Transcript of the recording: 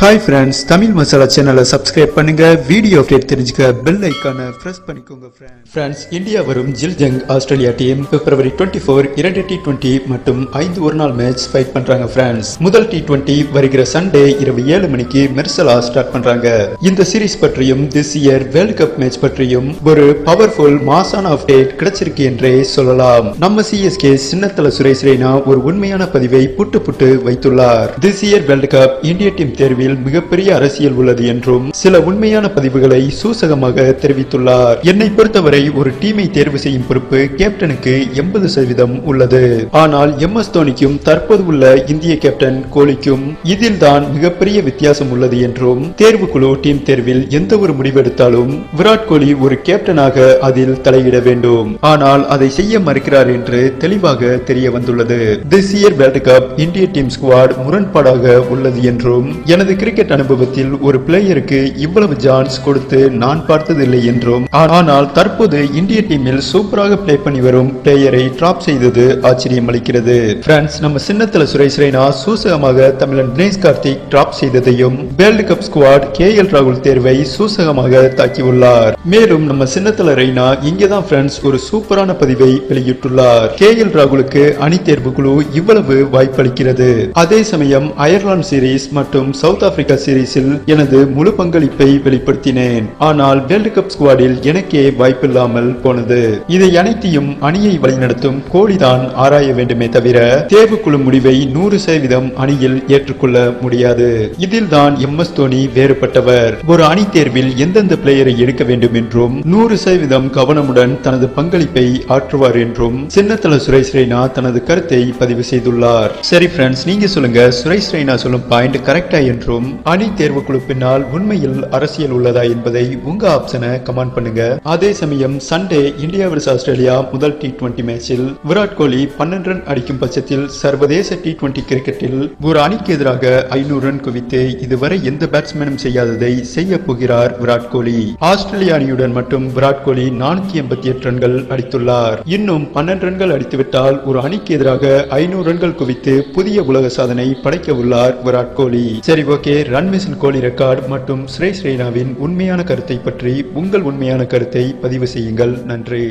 Hi friends, Tamil masala சேனலை subscribe பண்ணுங்க. Video update தெரிஞ்சுக்க பெல் ஐகானை பிரஸ் பண்ணிக்கோங்க. ஃப்ரெண்ட்ஸ், இந்தியா வரும் ஜில்ஜங் ஆஸ்திரேலியா டீம் பிப்ரவரி 24 2 T20 மற்றும் 5 ஒருநாள் மேட்ச் ஃபைட் பண்றாங்க. ஃப்ரெண்ட்ஸ், முதல் T20 வருகிற சண்டே இரவு 7 மணிக்கு மெர்சலா ஸ்டார்ட் பண்றாங்க. இந்த சீரிஸ் பற்றியும் this year world cup match பற்றியும் ஒரு பவர்ஃபுல் மாசான அப்டேட் கிடைச்சிருக்கு என்றே சொல்லலாம். நம்ம சிஎஸ்கே சின்னத்தல சுரேஷ் ரெய்னா ஒரு உண்மையான பதிவை புட்டு வைத்துள்ளார். திஸ் இயர் வேர்ல்ட் கப் இந்திய டீம் தேர்வில் மிகப்பெரிய அரசியல் உள்ளது என்றும் சில உண்மையான பதிவுகளை சூசகமாக தெரிவித்துள்ளார். என்னை பொறுத்தவரை ஒரு டீமை தேர்வு செய்யும் பொறுப்பு கேப்டனுக்கு 80% உள்ளது. ஆனால் MS தோனிக்கும் தற்போது உள்ள இந்திய கேப்டன் கோலிக்கும் இதில் தான் மிகப்பெரிய வித்தியாசம் உள்ளது என்றும் தேர்வுக்குழு டீம் தேர்வில் எந்த ஒரு முடிவெடுத்தாலும் விராட் கோலி ஒரு கேப்டனாக அதில் தலையிட வேண்டும். ஆனால் அதை செய்ய மறுக்கிறார் என்று தெளிவாக தெரிய வந்துள்ளது. திஸ் இயர் வேர்ல்ட் கப் இந்திய டீம் ஸ்குவாட் முரண்பாடாக உள்ளது என்றும் எனது கிரிக்கெட் அனுபவத்தில் ஒரு பிளேயருக்கு இவ்வளவு சான்ஸ் கொடுத்து நான் பார்த்ததில்லை என்றும், ஆனால் தற்போது இந்திய டீமில் சூப்பராக பிளே பண்ணி வரும் பிளேயரை டிராப் செய்தது ஆச்சரியம் அளிக்கிறது. பிரான்ஸ், நம்ம சின்னத்தல சுரேஷ் ரெய்னா சூசகமாக தமிழன் தினேஷ் கார்த்திக் டிராப் செய்ததையும் வேர்ல்ட் கப் ஸ்குவாட் KL ராகுல் தேர்வை சூசகமாக தாக்கியுள்ளார். மேலும் நம்ம சின்னத்தல ரெய்னா இங்கேதான் பிரான்ஸ் ஒரு சூப்பரான பதிவை வெளியிட்டுள்ளார். KL ராகுலுக்கு அணி தேர்வு குழு இவ்வளவு வாய்ப்பளிக்கிறது. அதே சமயம் அயர்லாந்து சீரீஸ் மற்றும் சவுத் ஆப்பிரிக்கா சீரீஸில் எனது முழு பங்களிப்பை வெளிப்படுத்தினேன். ஆனால் வேர்ல்ட் கப் ஸ்குவாடில் எனக்கே வாய்ப்பில்லாமல் போனது. இதை அனைத்தையும் அணியை வழிநடத்தும் கோலிதான் ஆராய வேண்டுமே தவிர தேர்வுக்குழு முடிவை 100% அணியில் ஏற்றுக்கொள்ள முடியாது. இதில் தான் MS தோனி வேறுபட்டவர். ஒரு அணி தேர்வில் எந்தெந்த பிளேயரை எடுக்க வேண்டும் என்றும் 100% கவனமுடன் தனது பங்களிப்பை ஆற்றுவார் என்றும் சின்னத்தல சுரேஷ் ரெய்னா தனது கருத்தை பதிவு செய்துள்ளார். சரி ஃப்ரெண்ட்ஸ், நீங்க சொல்லுங்க, சுரேஷ் ரெய்னா சொல்லும் பாயிண்ட் கரெக்டா என்றும் அணி தேர்வுக்குழு பின்னால் உண்மையில் அரசியல் உள்ளதா என்பதை உங்க ஆப்ஷனை கமெண்ட் பண்ணுங்க. அதே சமயம் சண்டே இந்தியா vs ஆஸ்திரேலியா முதல் T20 மேட்சில் விராட் கோலி 12 ரன் அடிக்கும் பட்சத்தில் சர்வதேச T20 கிரிக்கெட்டில் ஒரு அணிக்கு எதிராக 500 ரன் குவித்து இதுவரை எந்த பேட்ஸ்மேனும் செய்யாததை செய்ய போகிறார் விராட் கோலி. ஆஸ்திரேலிய அணியுடன் மட்டும் விராட் கோலி 488 ரன்கள் அடித்துள்ளார். இன்னும் 12 ரன்கள் அடித்துவிட்டால் ஒரு அணிக்கு எதிராக 500 ரன்கள் குவித்து புதிய உலக சாதனை படைக்க உள்ளார் விராட் கோலி. சரி, ஓகே. ரன் மிஷின் கோலி ரெக்கார்ட் மற்றும் சுரேஷ் ரெய்னாவின் உண்மையான கருத்தை பற்றி உங்கள் உண்மையான கருத்தை பதிவு செய்யுங்கள். நன்றி.